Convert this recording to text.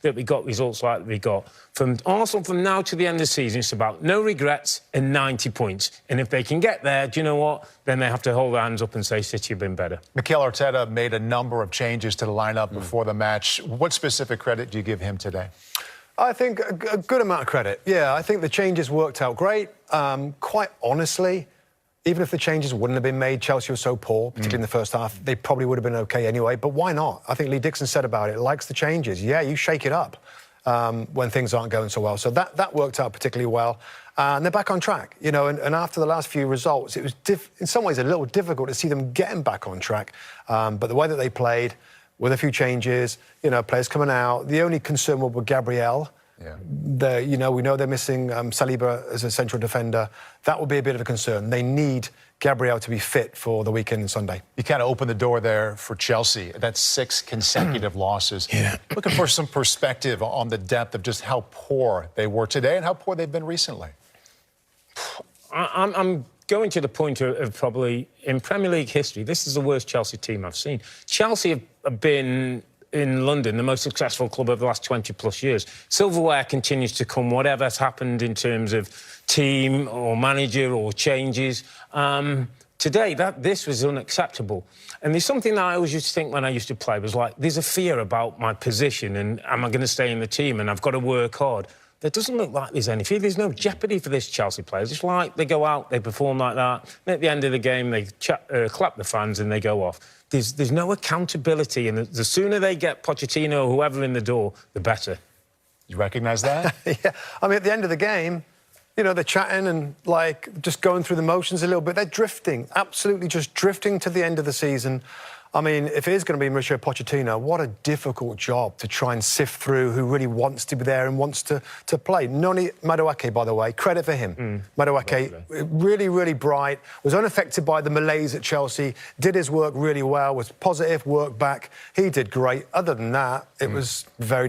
that we got results like we got. From Arsenal, from now to the end of the season, it's about no regrets and 90 points. And if they can get there, do you know what? Then they have to hold their hands up and say City have been better. Mikel Arteta made a number of changes to the lineup before the match. What specific credit do you give him today? I think a good amount of credit. Yeah, I think the changes worked out great. Quite honestly, even if the changes wouldn't have been made, Chelsea was so poor, particularly in the first half, they probably would have been OK anyway. But why not? I think Lee Dixon said about it, likes the changes. Yeah, you shake it up when things aren't going so well. So that worked out particularly well. And they're back on track, you know, and after the last few results, it was in some ways a little difficult to see them getting back on track. But the way that they played, with a few changes, you know, players coming out, the only concern was with Gabriel. Yeah. You know, we know they're missing Saliba as a central defender. That will be a bit of a concern. They need Gabriel to be fit for the weekend and Sunday. You kind of opened the door there for Chelsea. That's 6 consecutive losses. Yeah. Looking for some perspective on the depth of just how poor they were today and how poor they've been recently. I'm going to the point of probably in Premier League history, this is the worst Chelsea team I've seen. Chelsea have been in London, the most successful club over the last 20-plus years. Silverware continues to come, whatever's happened in terms of team or manager or changes. Today, this was unacceptable. And there's something that I always used to think when I used to play was like, there's a fear about my position and am I going to stay in the team and I've got to work hard. There doesn't look like there's any fear. There's no jeopardy for this Chelsea players. It's like they go out, they perform like that, and at the end of the game, they clap the fans and they go off. There's no accountability, and the sooner they get Pochettino or whoever in the door, the better. You recognise that? Yeah. I mean, at the end of the game, you know, they're chatting and, like, just going through the motions a little bit. They're drifting, absolutely just drifting to the end of the season. I mean, if it is going to be Mauricio Pochettino, what a difficult job to try and sift through who really wants to be there and wants to play. Noni Madueke, by the way, credit for him. Madueke, really, really bright, was unaffected by the malaise at Chelsea, did his work really well, was positive, worked back. He did great. Other than that, it was very